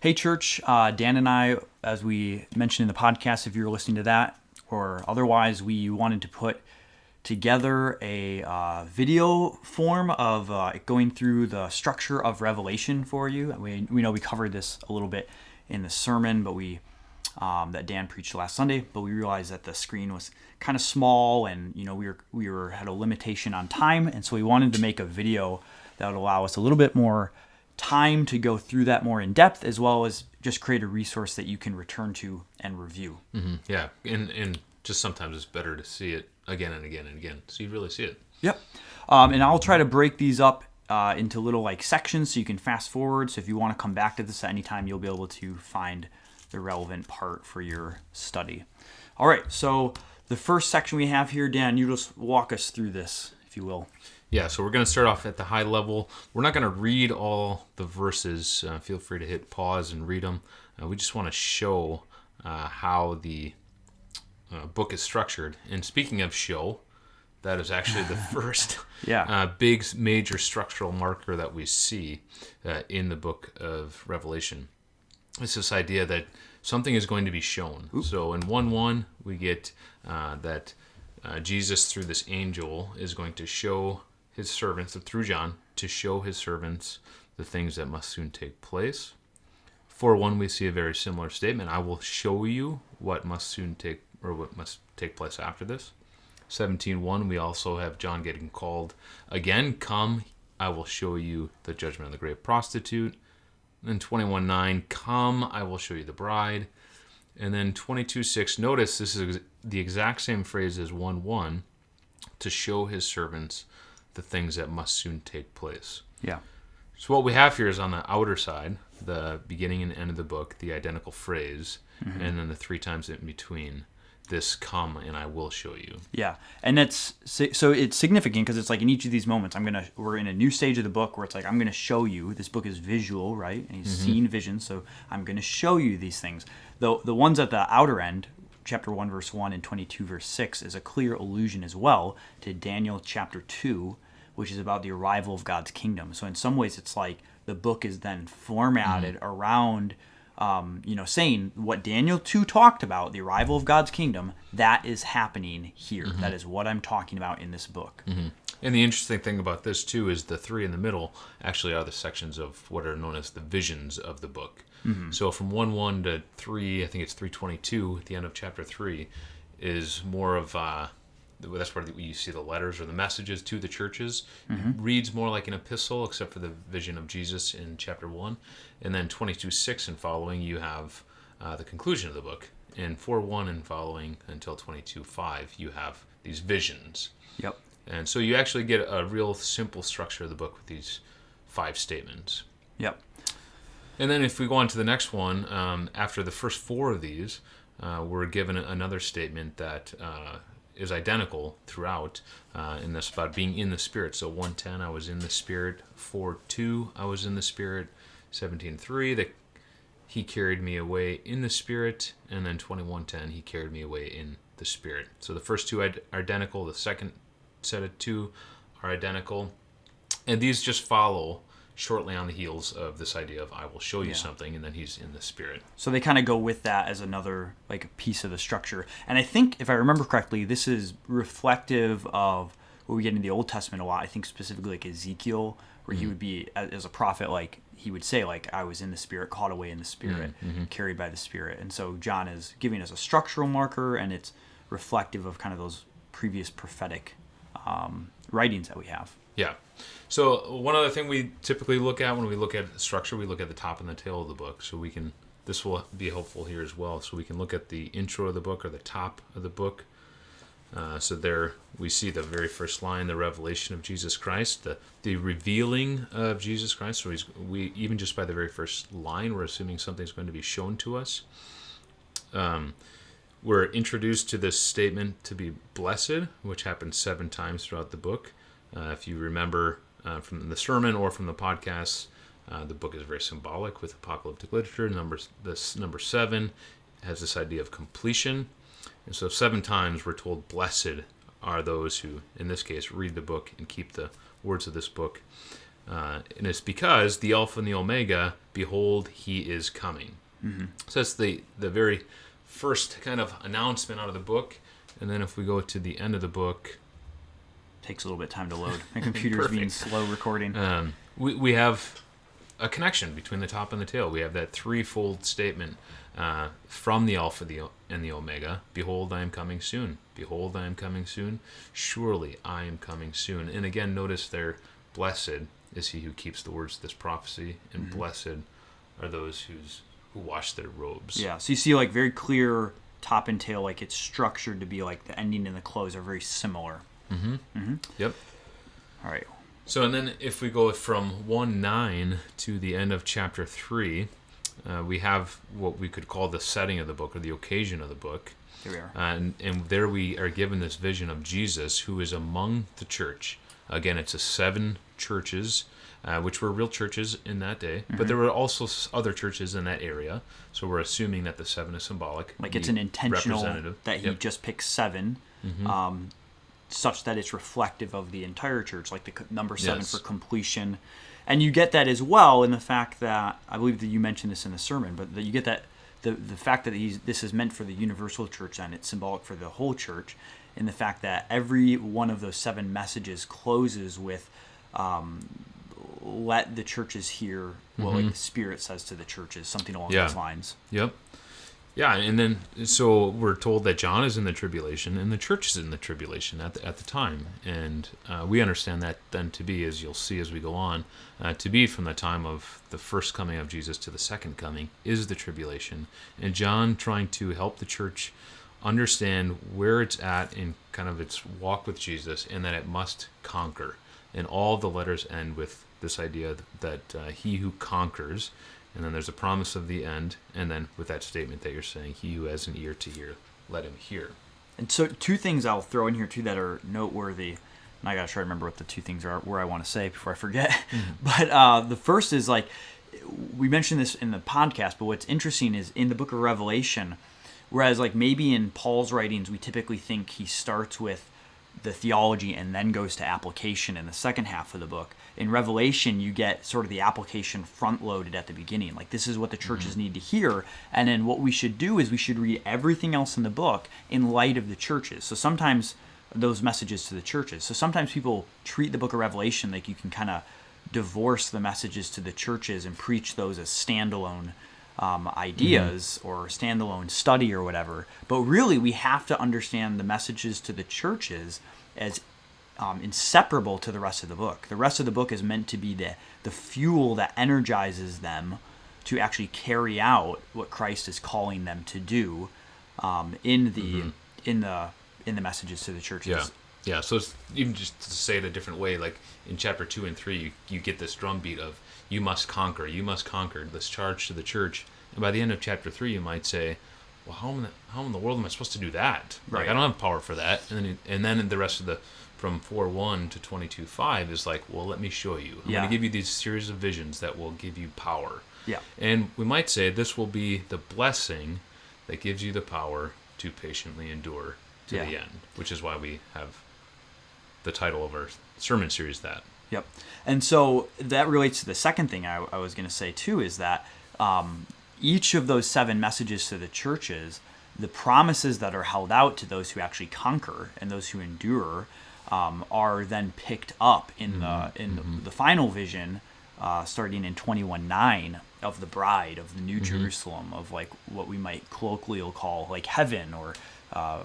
Hey, church, Dan and I, as we mentioned in the podcast, if you're listening to that, or otherwise, we wanted to put together a video form of going through the structure of Revelation for you. We know we covered this a little bit in the sermon, but that Dan preached last Sunday, but we realized that the screen was kind of small, and we had a limitation on time, and so we wanted to make a video that would allow us a little bit more time to go through that more in depth, as well as just create a resource that you can return to and review. Mm-hmm. Yeah, and just sometimes it's better to see it again and again and again, so you really see it. Yep. And I'll try to break these up into little sections so you can fast forward. So if you want to come back to this at any time, you'll be able to find the relevant part for your study. All right, so the first section we have here, Dan, you just walk us through this, if you will. Yeah, so we're going to start off at the high level. We're not going to read all the verses. Feel free to hit pause and read them. We just want to show how the book is structured. And speaking of show, that is actually the first big major structural marker that we see in the book of Revelation. It's this idea that something is going to be shown. Ooh. So in 1:1, we get that Jesus, through this angel, is going to show his servants, through John, to show his servants the things that must soon take place. 4:1, we see a very similar statement. I will show you what must take place after this. 17:1, we also have John getting called again. Come, I will show you the judgment of the great prostitute. And 21:9, come, I will show you the bride. And then 22:6, notice this is the exact same phrase as 1:1, to show his servants the things that must soon take place. Yeah. So what we have here is on the outer side, the beginning and end of the book, the identical phrase, and then the 3 times in between, this come and I will show you. Yeah, and it's significant because it's in each of these moments, we're in a new stage of the book where it's I'm going to show you. This book is visual, right? And he's seen visions, so I'm going to show you these things. The ones at the outer end, chapter 1, verse 1 and 22, verse 6, is a clear allusion as well to Daniel chapter 2, which is about the arrival of God's kingdom. So in some ways, it's the book is then formatted around, saying what Daniel 2 talked about, the arrival of God's kingdom, that is happening here. That is what I'm talking about in this book. And the interesting thing about this, too, is the 3 in the middle actually are the sections of what are known as the visions of the book. So from 1:1 to 3, I think it's 3:22, at the end of chapter 3, is more of... that's where you see the letters or the messages to the churches. It reads more like an epistle, except for the vision of Jesus in chapter 1. And then 22:6 and following, you have the conclusion of the book. In 4:1 and following until 22:5, you have these visions. Yep. And so you actually get a real simple structure of the book with these 5 statements. Yep. And then if we go on to the next one, after the first 4 of these, we're given another statement that... is identical throughout, in this about being in the Spirit. So 1:10, I was in the Spirit. 4:2, I was in the Spirit. 17:3, that he carried me away in the Spirit. And then 21:10, he carried me away in the Spirit. So the first 2 are identical. The second set of 2 are identical. And these just follow shortly on the heels of this idea of I will show you something, and then he's in the Spirit. So they kind of go with that as another piece of the structure. And I think, if I remember correctly, this is reflective of what we get in the Old Testament a lot. I think specifically Ezekiel, where he would be, as a prophet, he would say, I was in the Spirit, caught away in the Spirit, carried by the Spirit. And so John is giving us a structural marker, and it's reflective of kind of those previous prophetic writings that we have. Yeah. So one other thing we typically look at when we look at structure, we look at the top and the tail of the book. So this will be helpful here as well. So we can look at the intro of the book or the top of the book. So there we see the very first line, the revelation of Jesus Christ, the revealing of Jesus Christ. So we even just by the very first line, we're assuming something's going to be shown to us. We're introduced to this statement to be blessed, which happens 7 times throughout the book. If you remember from the sermon or from the podcast, the book is very symbolic with apocalyptic literature. Number 7 has this idea of completion. And so 7 times we're told blessed are those who, in this case, read the book and keep the words of this book. And it's because the Alpha and the Omega, behold, he is coming. So that's the very first kind of announcement out of the book. And then if we go to the end of the book, takes a little bit of time to load. My computer's being slow recording. We have a connection between the top and the tail. We have that threefold statement from the Alpha and the Omega. Behold, I am coming soon. Behold, I am coming soon. Surely I am coming soon. And again, notice there, blessed is he who keeps the words of this prophecy, and blessed are those who wash their robes. Yeah, so you see like very clear top and tail, like it's structured to be like the ending and the close are very similar. Yep. All right. So, and then if we go from 1:9 to the end of chapter 3, we have what we could call the setting of the book, or the occasion of the book. Here we are. And there we are given this vision of Jesus, who is among the church. Again, it's 7 churches, which were real churches in that day, but there were also other churches in that area. So we're assuming that the 7 is symbolic. Like it's an intentional that he just picks 7, such that it's reflective of the entire church, like the number 7 for completion. And you get that as well in the fact that, I believe that you mentioned this in the sermon, but that you get that the fact that this is meant for the universal church and it's symbolic for the whole church, in the fact that every one of those 7 messages closes with let the churches hear what like the Spirit says to the churches, something along those lines. Yep. Yeah, and then so we're told that John is in the tribulation and the church is in the tribulation at the time, and we understand that then to be, as you'll see as we go on, to be from the time of the first coming of Jesus to the second coming is the tribulation, and John trying to help the church understand where it's at in kind of its walk with Jesus, and that it must conquer. And all the letters end with this idea that he who conquers, and then there's a promise of the end, and then with that statement that you're saying, he who has an ear to hear, let him hear. And so 2 things I'll throw in here too that are noteworthy, and I gotta try to remember what the 2 things are, where I want to say before I forget. But the first is, like, we mentioned this in the podcast, but what's interesting is in the book of Revelation, whereas like maybe in Paul's writings we typically think he starts with the theology and then goes to application in the second half of the book. In Revelation, you get sort of the application front-loaded at the beginning. Like, this is what the churches need to hear. And then what we should do is we should read everything else in the book in light of the churches. So sometimes those messages to the churches. So sometimes people treat the book of Revelation like you can kind of divorce the messages to the churches and preach those as standalone ideas or standalone study or whatever. But really, we have to understand the messages to the churches as inseparable to the rest of the book. The rest of the book is meant to be the fuel that energizes them to actually carry out what Christ is calling them to do in the messages to the churches. Yeah. So it's, even just to say it a different way, like in chapter 2 and 3, you get this drumbeat of you must conquer, this charge to the church. And by the end of chapter 3, you might say, well, how in the world am I supposed to do that? Right. Like, I don't have power for that. And then the rest of the from 4:1 to 22:5 is like, well, let me show you. I'm going to give you these series of visions that will give you power. Yeah. And we might say this will be the blessing that gives you the power to patiently endure to the end, which is why we have the title of our sermon series that. Yep. And so that relates to the second thing I was going to say too, is that each of those 7 messages to the churches, the promises that are held out to those who actually conquer and those who endure are then picked up in the final vision, starting in 21:9 of the bride of the New Jerusalem, of like what we might colloquially call like heaven, or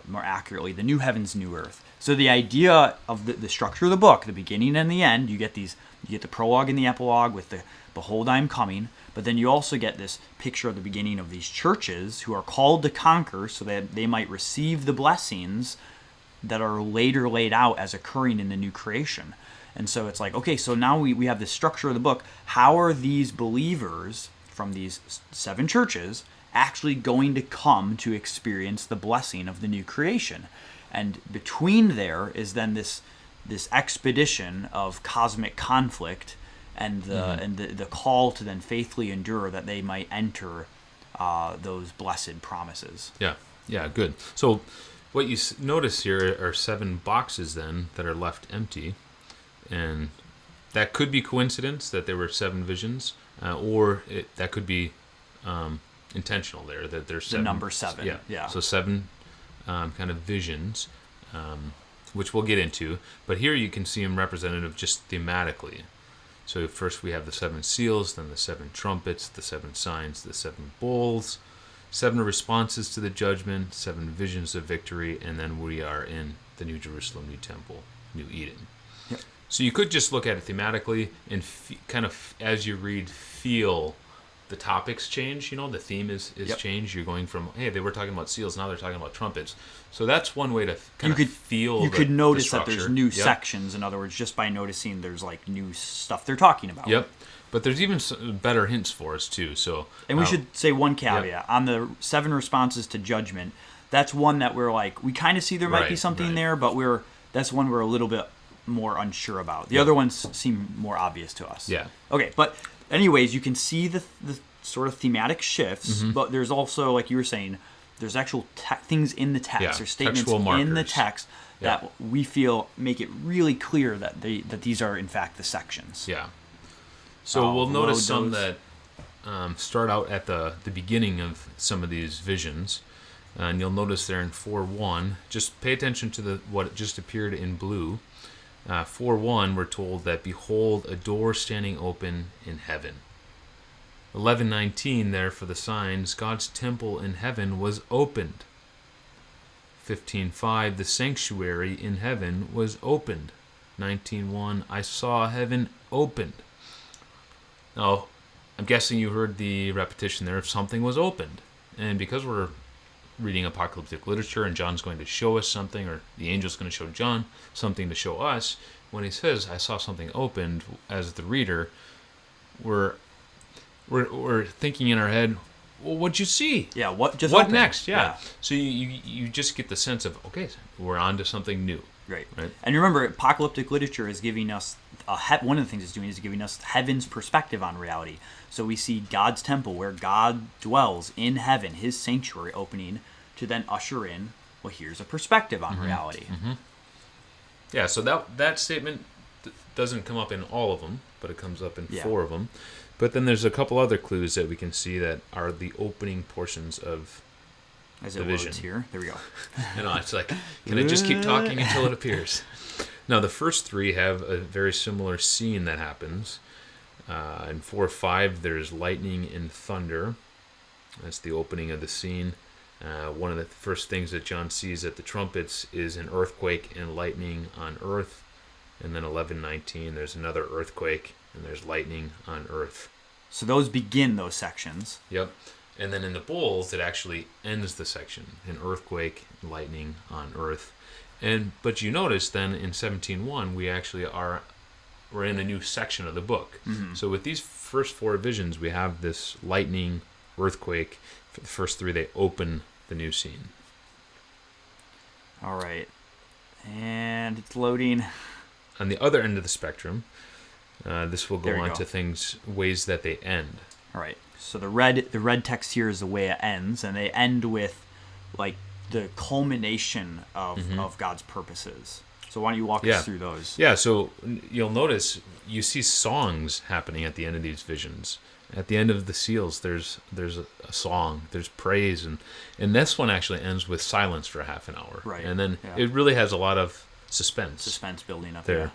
more accurately, the new heavens, new earth. So the idea of the structure of the book, the beginning and the end, you get the prologue and the epilogue with the behold I am coming, but then you also get this picture of the beginning of these churches who are called to conquer so that they might receive the blessings that are later laid out as occurring in the new creation. And so it's like, okay, so now we have the structure of the book. How are these believers from these 7 churches actually going to come to experience the blessing of the new creation? And between there is then this expedition of cosmic conflict and the call to then faithfully endure that they might enter those blessed promises. Yeah, good. So what you notice here are 7 boxes then that are left empty, and that could be coincidence that there were 7 visions, or that could be intentional there, that there's 7. The number 7. Yeah. So 7 kind of visions, which we'll get into. But here you can see them representative just thematically. So first we have the 7 seals, then the 7 trumpets, the 7 signs, the 7 bowls, 7 responses to the judgment, 7 visions of victory, and then we are in the New Jerusalem, New Temple, New Eden. Yep. So you could just look at it thematically and kind of, as you read, feel the topics change. The theme is Yep. changed. You're going from, hey, they were talking about seals, now they're talking about trumpets. So that's one way to kind of feel. You could notice the that there's structure. new Yep. sections. In other words, just by noticing there's like new stuff they're talking about. Yep. But there's even better hints for us too. So, and we should say one caveat Yep. on the 7 responses to judgment. That's one that we're like, we kind of see there might be something there, but that's one we're a little bit more unsure about. The other ones seem more obvious to us. Yeah. Okay, but anyways, you can see the sort of thematic shifts, but there's also, like you were saying, there's actual things in the text or statements textual in the markers. text that we feel make it really clear that these are in fact the sections. Yeah. So we'll notice some those. that start out at the beginning of some of these visions. And you'll notice there in 4:1, just pay attention to what just appeared in blue. 4:1, we're told that, behold, a door standing open in heaven. 11:19 there for the signs, God's temple in heaven was opened. 15:5, the sanctuary in heaven was opened. 19:1, I saw heaven opened. Now, I'm guessing you heard the repetition there of something was opened. And because we're reading apocalyptic literature and John's going to show us something, or the angel's going to show John something to show us, when he says, I saw something opened, as the reader, we're thinking in our head, well, what'd you see? Yeah, what opened? Next? Yeah. So you just get the sense of, okay, we're on to something new. Right. And remember, apocalyptic literature is giving us one of the things it's doing is giving us heaven's perspective on reality. So we see God's temple, where God dwells in heaven, his sanctuary opening to then usher in, well, here's a perspective on reality. Mm-hmm. Yeah. So that statement doesn't come up in all of them, but it comes up in 4 of them. But then there's a couple other clues that we can see that are the opening portions of As the it vision. loads here. There we go. It's like, can I just keep talking until it appears? Now, the first 3 have a very similar scene that happens. In 4:5, there's lightning and thunder. That's the opening of the scene. One of the first things that John sees at the trumpets is an earthquake and lightning on earth. And then 11:19, there's another earthquake and there's lightning on earth. So those begin those sections. Yep. And then in the bowls, it actually ends the section. An earthquake, lightning on earth. But you notice then in 17:1, we're in a new section of the book. Mm-hmm. So with these first 4 visions, we have this lightning, earthquake. For the first 3, they open the new scene. All right. And it's loading. On the other end of the spectrum, this will go on go. to ways that they end. All right. So the red text here is the way it ends, and they end with like the culmination of God's purposes. So why don't you walk us through those? Yeah, so you'll notice you see songs happening at the end of these visions. At the end of the seals, there's a song, there's praise, and this one actually ends with silence for half an hour. Right. And then it really has a lot of suspense building up there.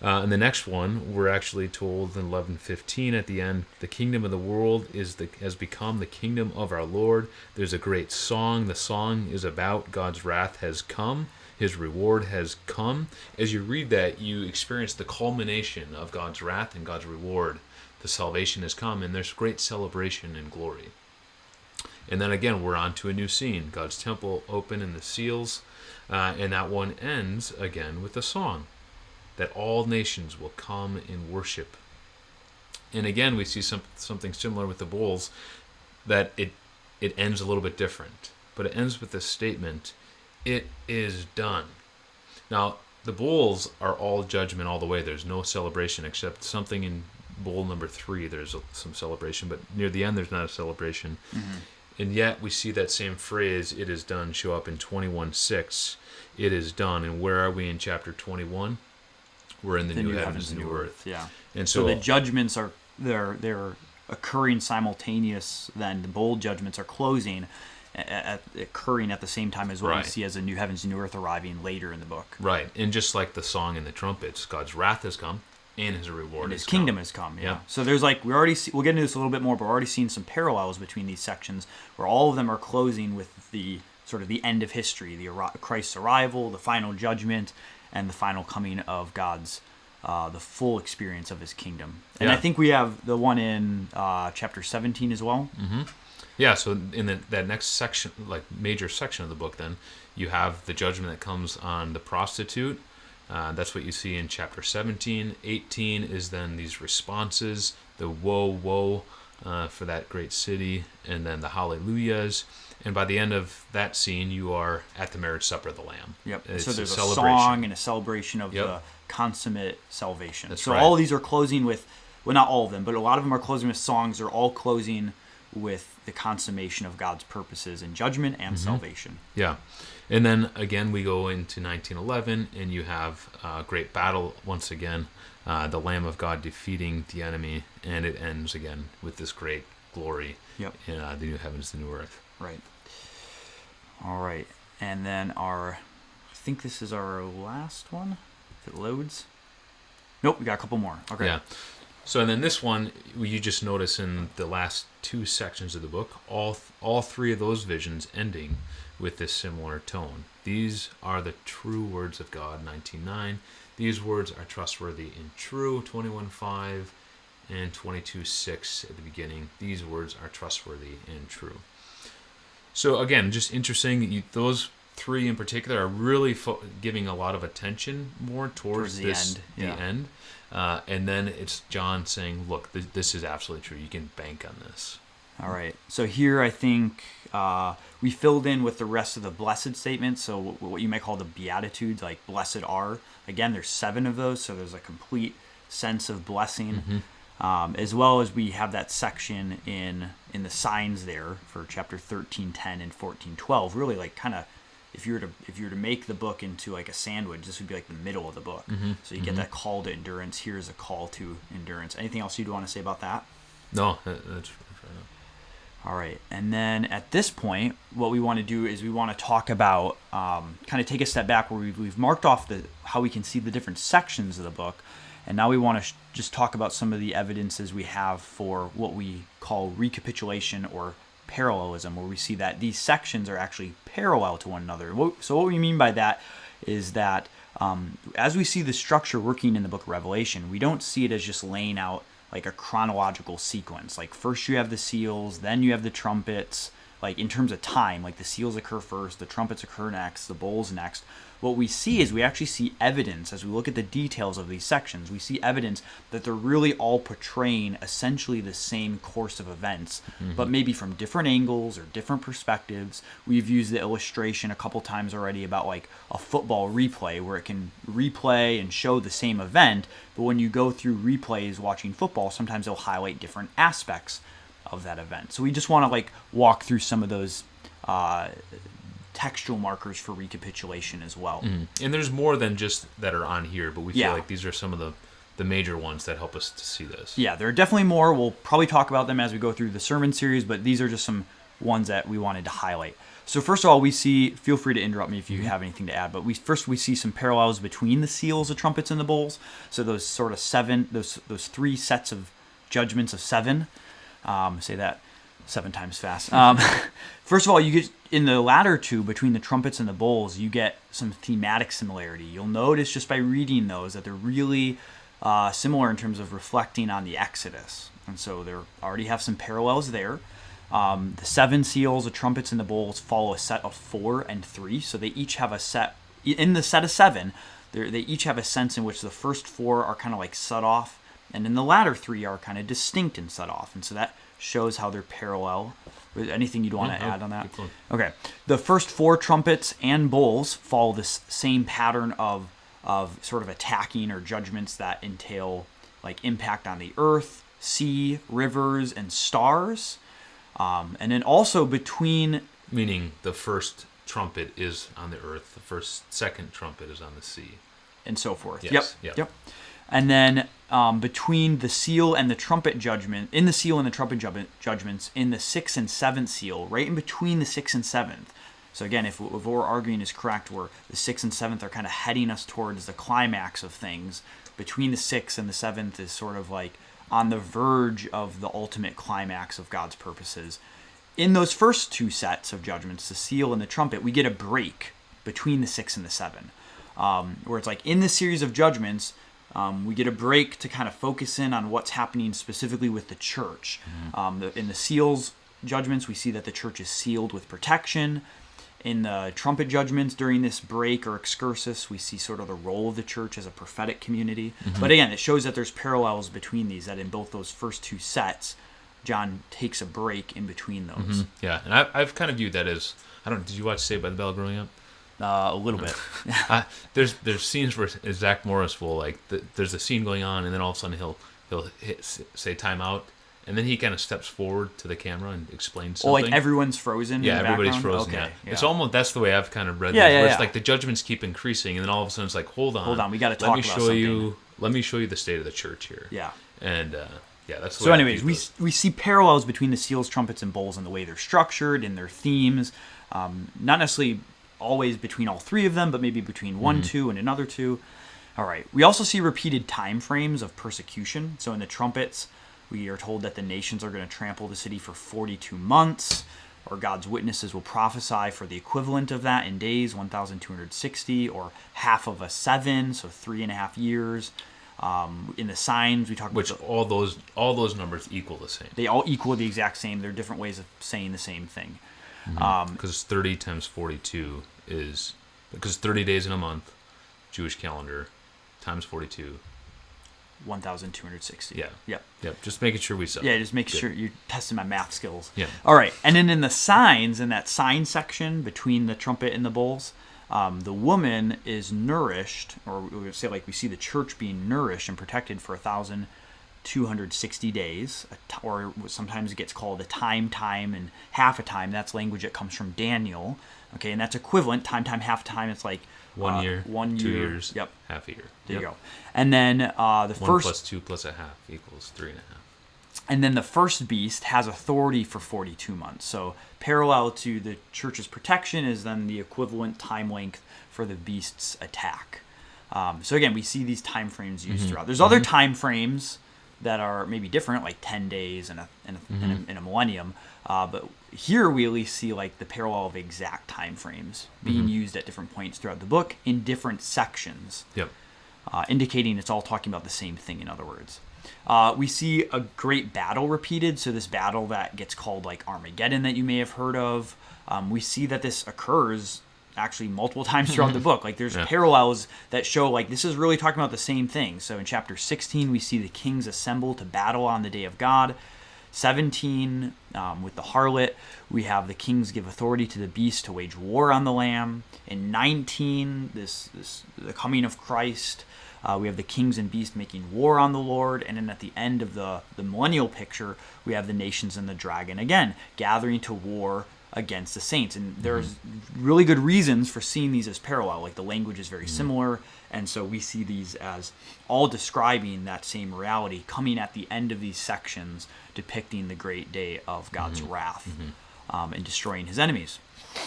And the next one, we're actually told in 11:15 at the end, the kingdom of the world has become the kingdom of our Lord. There's a great song. The song is about God's wrath has come. His reward has come. As you read that, you experience the culmination of God's wrath and God's reward. The salvation has come, and there's great celebration and glory. And then again, we're on to a new scene. God's temple open and the seals. And that one ends again with a song, that all nations will come in worship. And again, we see something similar with the bowls, that it ends a little bit different. But it ends with this statement, it is done. Now, the bowls are all judgment all the way. There's no celebration except something in bowl number 3. There's some celebration, but near the end, there's not a celebration. Mm-hmm. And yet, we see that same phrase, it is done, show up in 21:6. It is done. And where are we in chapter 21? we're in the new heavens and new earth. Yeah. And So so, the judgments are they're occurring simultaneous. Then the bowl judgments are closing, occurring at the same time as what we Right. see as a new heavens and new earth arriving later in the book. right, and just like the song and the trumpets, God's wrath has come and his reward And has his kingdom come. has come. Yeah. Yeah. So there's like we'll get into this a little bit more, but we're already seeing some parallels between these sections where all of them are closing with the sort of the end of history, Christ's arrival, the final judgment, and the final coming of God's the full experience of his kingdom. And Yeah. I think we have the one in chapter 17 as well. Yeah, so in that next section, like major section of the book, then you have the judgment that comes on the prostitute. That's what you see in chapter 17. 18 is then these responses, the woe, woe for that great city, and then the hallelujahs. And by the end of that scene, you are at the marriage supper of the Lamb. Yep. It's So there's a celebration. song and a celebration of Yep. the consummate salvation. That's so right. all of these are closing with, well, not all of them, but a lot of them are closing with songs. They're all closing with the consummation of God's purposes in judgment and salvation. Yeah. And then again, we go into 1911, and you have a great battle once again, the Lamb of God defeating the enemy, and it ends again with this great glory Yep. in the new heavens, the new earth. Right. All right. And then I think this is our last one, if it loads. Nope, we got a couple more. Okay. Yeah. So, and then this one, you just notice in the last two sections of the book, all three of those visions ending with this similar tone. These are the true words of God, 19:9. These words are trustworthy and true, 21:5, and 22:6 at the beginning. These words are trustworthy and true. So again, just interesting. Those three in particular are really giving a lot of attention more towards the this, end. the Yeah. end. And then it's John saying, look, this is absolutely true. You can bank on this. All right. So here I think we filled in with the rest of the blessed statements. So what you might call the Beatitudes, like blessed are. Again, there's 7 of those. So there's a complete sense of blessing. As well as we have that section in the signs there for chapter 13:10 and 14:12. Really like kind of if you were to make the book into like a sandwich, this would be like the middle of the book. So you get that call to endurance. Here's a call to endurance. Anything else you'd want to say about that? No, that's right. All right. And then at this point, what we want to do is we want to talk about, kind of take a step back where we've marked off how we can see the different sections of the book. And now we want to just talk about some of the evidences we have for what we call recapitulation or parallelism, where we see that these sections are actually parallel to one another. So what we mean by that is that as we see the structure working in the book of Revelation, we don't see it as just laying out like a chronological sequence. Like first you have the seals, then you have the trumpets. Like in terms of time, like the seals occur first, the trumpets occur next, the bowls next. What we see is we actually see evidence as we look at the details of these sections. We see evidence that they're really all portraying essentially the same course of events, but maybe from different angles or different perspectives. We've used the illustration a couple times already about like a football replay where it can replay and show the same event, but when you go through replays watching football, sometimes they'll highlight different aspects of that event. So we just want to like walk through some of those textual markers for recapitulation as well. And there's more than just that are on here, but we feel Yeah. like these are some of the major ones that help us to see this. Yeah, there are definitely more. We'll probably talk about them as we go through the sermon series, but these are just some ones that we wanted to highlight. So first of all, we see, feel free to interrupt me if you have anything to add, but we see some parallels between the seals, the trumpets, and the bowls. So those sort of those 3 sets of judgments of 7. Say that 7 times fast. First of all, you get in the latter 2 between the trumpets and the bowls, you get some thematic similarity. You'll notice just by reading those that they're really similar in terms of reflecting on the Exodus, and so they already have some parallels there. The 7 seals, the trumpets, and the bowls follow a set of 4 and 3, so they each have a set in the set of 7. They each have a sense in which the first 4 are kind of like set off, and then the latter 3 are kind of distinct and set off, and so that shows how they're parallel. Anything you'd want to add on that? Okay. The first 4 trumpets and bowls follow this same pattern of sort of attacking or judgments that entail like impact on the earth, sea, rivers, and stars. And then also between... Meaning the first trumpet is on the earth, the second trumpet is on the sea. and so forth. Yes, Yep. And then between the seal and the trumpet judgment, in the seal and the trumpet judgments, in the 6th and 7th seal, right in between the 6th and 7th. So again, if what we're arguing is correct, where the 6th and 7th are kind of heading us towards the climax of things, between the 6th and the 7th is sort of like on the verge of the ultimate climax of God's purposes. In those first two sets of judgments, the seal and the trumpet, we get a break between the 6 and the 7, where it's like in the series of judgments, we get a break to kind of focus in on what's happening specifically with the church. In the seals judgments, we see that the church is sealed with protection. In the trumpet judgments, during this break or excursus, we see sort of the role of the church as a prophetic community. But again, it shows that there's parallels between these, that in both those first two sets, John takes a break in between those. Yeah, and I've kind of viewed that as, I don't know, did you watch Saved by the Bell growing up? A little bit. There's scenes where Zach Morris will, like, there's a scene going on, and then all of a sudden he'll say time out, and then he kind of steps forward to the camera and explains something. Oh, like everyone's frozen. Yeah, in the everybody's background? frozen. Okay, Yeah. It's almost, that's the way I've kind of read Yeah, this, where yeah. it's like the judgments keep increasing, and then all of a sudden it's like, hold on, we got to talk about something. Let me show you the state of the church here. Yeah. And that's the So way anyways, we see parallels between the seals, trumpets, and bowls in the way they're structured, in their themes. Not necessarily always between all three of them, but maybe between one, two, and another two. All right. We also see repeated time frames of persecution. So in the trumpets, we are told that the nations are going to trample the city for 42 months, or God's witnesses will prophesy for the equivalent of that in days, 1,260, or half of a 7, so 3.5 years. In the signs, we talk about all those numbers equal the same. They all equal the exact same. They're different ways of saying the same thing. Because 30 times 42 is, because 30 days in a month, Jewish calendar, times 42. 1,260. Yeah. Yep. Just making sure we said. Yeah, just making sure you're testing my math skills. Yeah. All right. And then in the signs, in that sign section between the trumpet and the bowls, the woman is nourished, or we would say like we see the church being nourished and protected for 1,260 days, or sometimes it gets called a time, and half a time. That's language that comes from Daniel. Okay, and that's equivalent, time, half a time. It's like 1 year, 1 2 year. years, Yep. half a year. There you go. And then the 1 first... plus 2 plus a half equals 3.5. And then the first beast has authority for 42 months. So parallel to the church's protection is then the equivalent time length for the beast's attack. So again, we see these time frames used throughout. There's other time frames that are maybe different, like 10 days and a millennium. But here we at least see like the parallel of exact time frames being used at different points throughout the book in different sections. Yep. Indicating it's all talking about the same thing, in other words. We see a great battle repeated. So this battle that gets called like Armageddon that you may have heard of. We see that this occurs actually multiple times throughout the book. Like there's parallels that show like this is really talking about the same thing. So in chapter 16, we see the kings assemble to battle on the day of God. 17, with the harlot, we have the kings give authority to the beast to wage war on the lamb. In 19, the coming of Christ, we have the kings and beast making war on the Lord. And then at the end of the millennial picture, we have the nations and the dragon again gathering to war against the saints. And there's really good reasons for seeing these as parallel. Like the language is very similar, and so we see these as all describing that same reality coming at the end of these sections, depicting the great day of God's wrath and destroying his enemies.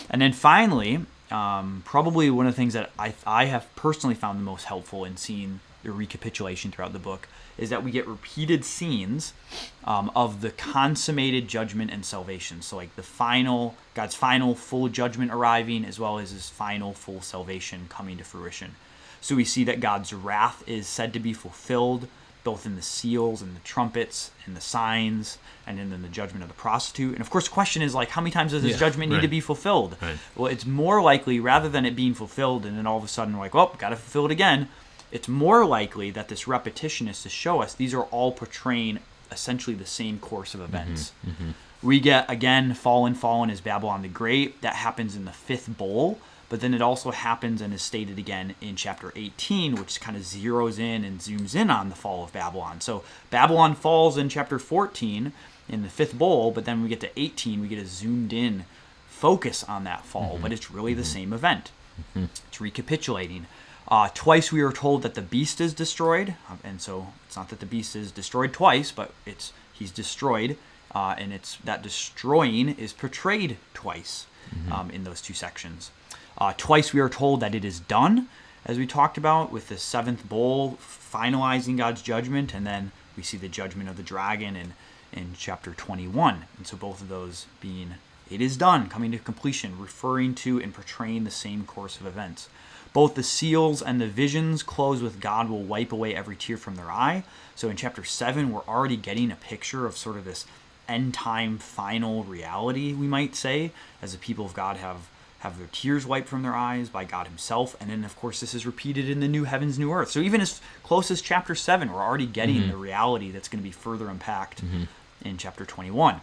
And then finally, probably one of the things that I have personally found the most helpful in seeing the recapitulation throughout the book is that we get repeated scenes of the consummated judgment and salvation. So like God's final full judgment arriving, as well as his final full salvation coming to fruition. So we see that God's wrath is said to be fulfilled both in the seals and the trumpets and the signs and in the judgment of the prostitute. And of course the question is like, how many times does this judgment need to be fulfilled? Right. Well, it's more likely, rather than it being fulfilled and then all of a sudden we're like, well, got to fulfill it again, it's more likely that this repetition is to show us these are all portraying essentially the same course of events. We get, again, Fallen is Babylon the Great. That happens in the 5th bowl, but then it also happens and is stated again in chapter 18, which kind of zeroes in and zooms in on the fall of Babylon. So Babylon falls in chapter 14 in the 5th bowl, but then we get to 18, we get a zoomed in focus on that fall, but it's really the same event. It's recapitulating. Twice we are told that the beast is destroyed, and so it's not that the beast is destroyed twice, but he's destroyed, and it's that destroying is portrayed twice in those two sections. Twice we are told that it is done, as we talked about, with the seventh bowl finalizing God's judgment, and then we see the judgment of the dragon in chapter 21. And so both of those being, it is done, coming to completion, referring to and portraying the same course of events. Both the seals and the visions close with God will wipe away every tear from their eye. So in chapter 7, we're already getting a picture of sort of this end-time final reality, we might say, as the people of God have their tears wiped from their eyes by God himself. And then, of course, this is repeated in the new heavens, new earth. So even as close as chapter 7, we're already getting the reality that's going to be further unpacked in chapter 21.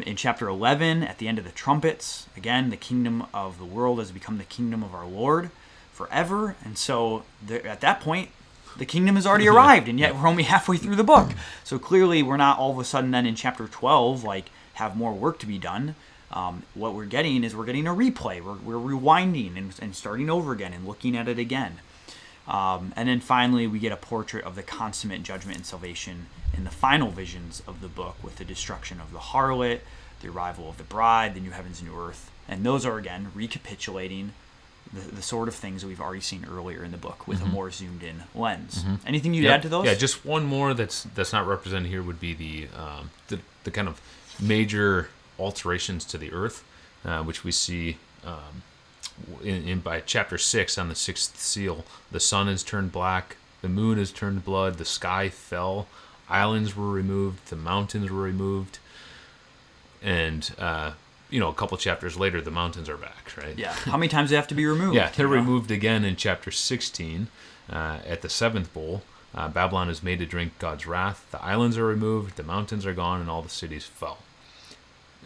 In chapter 11, at the end of the trumpets, again, the kingdom of the world has become the kingdom of our Lord forever. And so at that point, the kingdom has already arrived, and yet we're only halfway through the book. So clearly we're not all of a sudden then in chapter 12, like, have more work to be done. What we're getting is we're getting a replay. We're rewinding and starting over again and looking at it again. And then finally, we get a portrait of the consummate judgment and salvation in the final visions of the book, with the destruction of the harlot, the arrival of the bride, the new heavens, new earth. And those are, again, recapitulating the sort of things that we've already seen earlier in the book with a more zoomed-in lens. Anything you'd add to those? Yeah, just one more that's not represented here would be the kind of major alterations to the earth, which we see in by chapter 6 on the sixth seal. The sun is turned black, the moon is turned blood, the sky fell, islands were removed, the mountains were removed, and a couple chapters later, the mountains are back, right? Yeah. How many times do they have to be removed? Yeah, they're removed again in chapter 16 at the seventh bowl. Babylon is made to drink God's wrath. The islands are removed, the mountains are gone, and all the cities fell.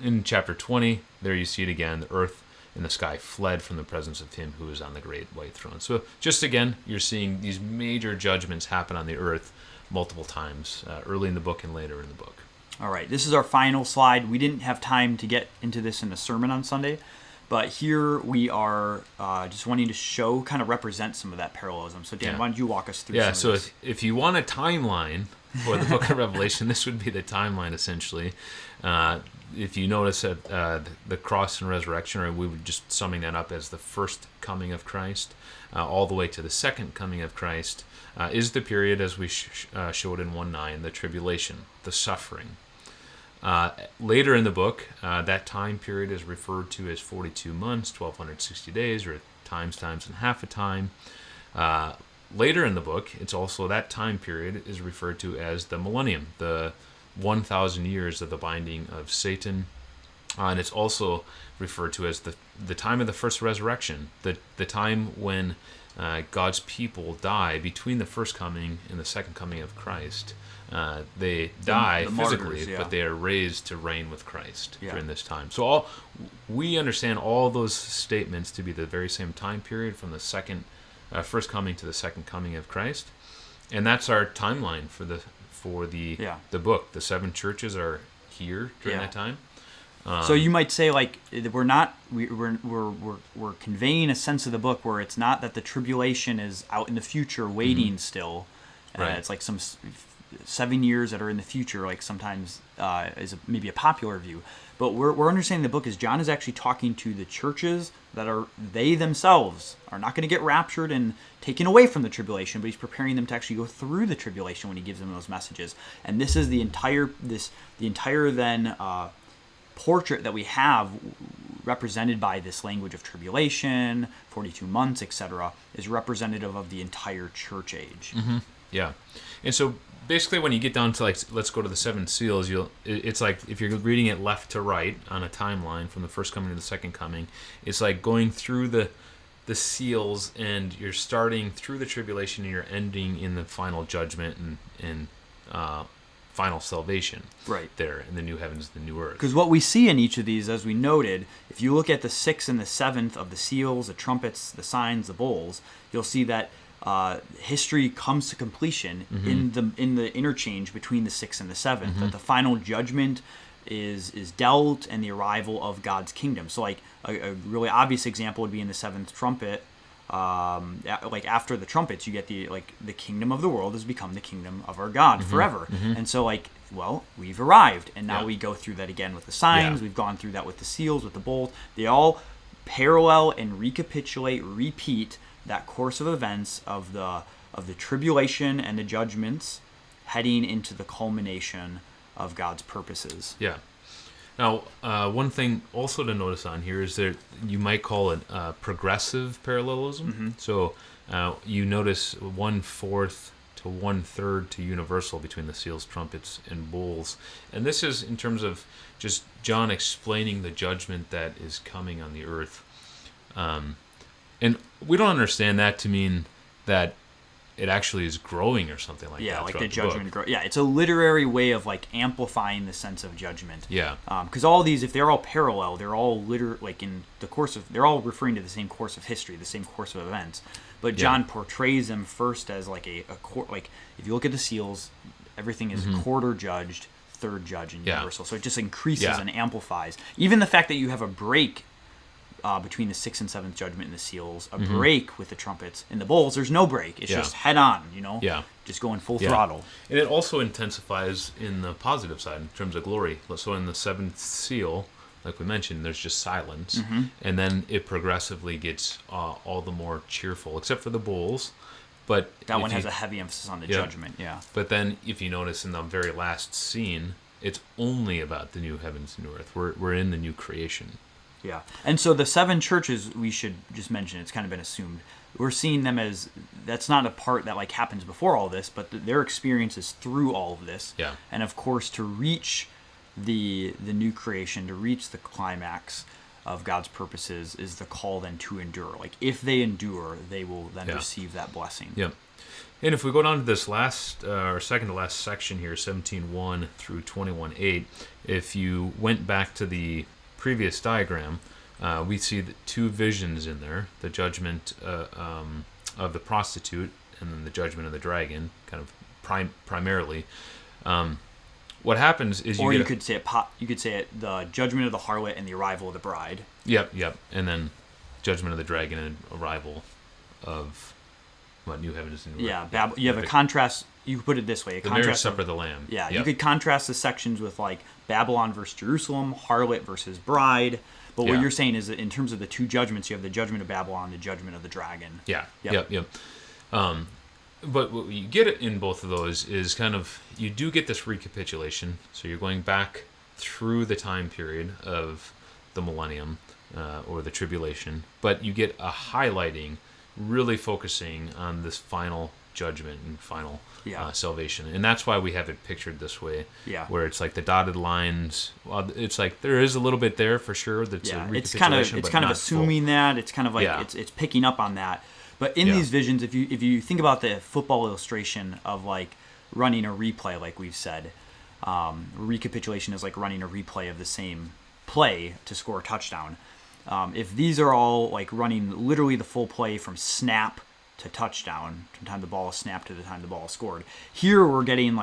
In chapter 20, there you see it again. The earth and the sky fled from the presence of him who is on the great white throne. So just again, you're seeing these major judgments happen on the earth multiple times, early in the book and later in the book. All right, this is our final slide. We didn't have time to get into this in the sermon on Sunday, but here we are just wanting to show, kind of represent some of that parallelism. So Dan, why don't you walk us through some of this? If you want a timeline for the book of Revelation, this would be the timeline, essentially. If you notice at the cross and resurrection, or we were just summing that up as the first coming of Christ, all the way to the second coming of Christ, is the period, as we showed in 1:9, the tribulation, the suffering. Later in the book, that time period is referred to as 42 months, 1,260 days, or times and half a time. Later in the book, it's also that time period is referred to as the millennium, the 1,000 years of the binding of Satan. And it's also referred to as the time of the first resurrection, the time when God's people die between the first coming and the second coming of Christ. They die physically, martyrs, but they are raised to reign with Christ during this time. So we understand all those statements to be the very same time period from the first coming to the second coming of Christ, and that's our timeline for the book. The seven churches are here during that time. So you might say, like, we're conveying a sense of the book where it's not that the tribulation is out in the future waiting still. Right. It's like some 7 years that are in the future, like sometimes is maybe a popular view. But we're understanding the book is John is actually talking to the churches that they themselves are not going to get raptured and taken away from the tribulation, but he's preparing them to actually go through the tribulation when he gives them those messages. And this is the entire then portrait that we have represented by this language of tribulation, 42 months, etc., is representative of the entire church age. Mm-hmm. Yeah. And so basically when you get down to, like, let's go to the seven seals, it's like if you're reading it left to right on a timeline from the first coming to the second coming, it's like going through the seals, and you're starting through the tribulation and you're ending in the final judgment and final salvation, right there in the new heavens, the new earth. Because what we see in each of these, as we noted, if you look at the sixth and the seventh of the seals, the trumpets, the signs, the bowls, you'll see that history comes to completion in the interchange between the sixth and the seventh. That the final judgment is dealt, and the arrival of God's kingdom. So, like, a really obvious example would be in the seventh trumpet. like after the trumpets, you get the kingdom of the world has become the kingdom of our God forever. And so well, we've arrived, and now we go through that again with the signs. We've gone through that with the seals, with the bowls. They all parallel and repeat that course of events of the tribulation and the judgments heading into the culmination of God's purposes. Yeah. Now, one thing also to notice on here is that you might call it progressive parallelism. So you notice 1/4 to 1/3 to universal between the seals, trumpets, and bowls. And this is in terms of just John explaining the judgment that is coming on the earth. And we don't understand that to mean that it actually is growing or something like that. Yeah, like the judgment. Yeah, it's a literary way of amplifying the sense of judgment. Yeah. Because all these, if they're all parallel, they're all in the course of, they're all referring to the same course of history, the same course of events. But John portrays them first as a if you look at the seals, everything is quarter judged, third judge, and universal. So it just increases and amplifies. Even the fact that you have a break between the 6th and 7th judgment and the seals, a break with the trumpets. In the bowls, there's no break. It's just head on, just going full throttle. And it also intensifies in the positive side in terms of glory. So in the 7th seal, like we mentioned, there's just silence. And then it progressively gets all the more cheerful, except for the bowls. But that one has a heavy emphasis on the judgment, But then if you notice in the very last scene, it's only about the new heavens and new earth. We're in the new creation. Yeah. And so the 7 churches, we should just mention, it's kind of been assumed. We're seeing them as, that's not a part that happens before all this, but their experiences through all of this. Yeah. And of course, to reach the new creation, to reach the climax of God's purposes is the call then to endure. If they endure, they will then receive that blessing. Yeah. And if we go down to this last, or second to last section here, 17:1 through 21:8, if you went back to the previous diagram, we see the 2 visions in there: the judgment of the prostitute and then the judgment of the dragon, kind of primarily. What happens is you could say it the judgment of the harlot and the arrival of the bride. Yep, and then judgment of the dragon and arrival of what, new heavens and new earth. Yeah, you have a contrast. You could put it this way: the marriage supper of the Lamb. Yeah, you could contrast the sections with Babylon versus Jerusalem, harlot versus bride. But what you're saying is that in terms of the 2 judgments, you have the judgment of Babylon, the judgment of the dragon. Yeah. Yep. But what you get in both of those is kind of, you do get this recapitulation. So you're going back through the time period of the millennium or the tribulation, but you get a highlighting, really focusing on this final judgment and final salvation. And that's why we have it pictured this way, where it's the dotted lines. Well, it's there is a little bit there for sure. That's a recapitulation, it's kind of assuming full. That it's kind of it's picking up on that. But in these visions, if you think about the football illustration of running a replay, like we've said, recapitulation is running a replay of the same play to score a touchdown. If these are all running literally the full play from snap to touchdown, from the time the ball is snapped to the time the ball is scored, here we're getting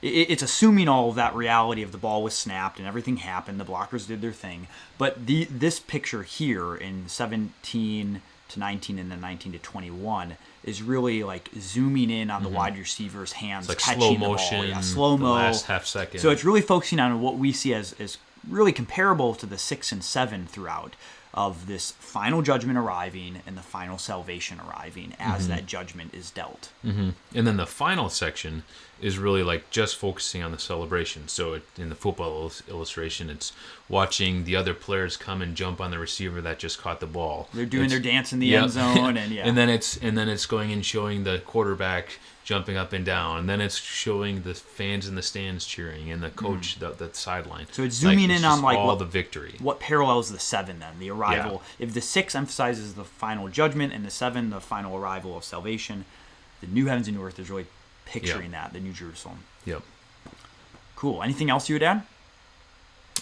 it's assuming all of that reality of the ball was snapped and everything happened, the blockers did their thing. But this picture here in 17 to 19 and then 19 to 21 is really zooming in on the wide receiver's hands, catching slow the motion, ball. Slow-mo. The last half second. So it's really focusing on what we see as really comparable to the 6 and 7 throughout, of this final judgment arriving and the final salvation arriving as that judgment is dealt. And then the final section is really just focusing on the celebration. So in the football illustration, it's watching the other players come and jump on the receiver that just caught the ball. They're doing their dance in the end zone, and then it's going and showing the quarterback jumping up and down, and then it's showing the fans in the stands cheering and the coach the sideline. So it's zooming in on all the victory. What parallels the 7 then, the arrival. If the 6 emphasizes the final judgment and the 7 the final arrival of salvation, the new heavens and new earth is really picturing that, the New Jerusalem. Yep. Cool. Anything else you would add?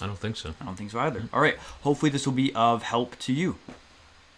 I don't think so. I don't think so either. All right. Hopefully this will be of help to you.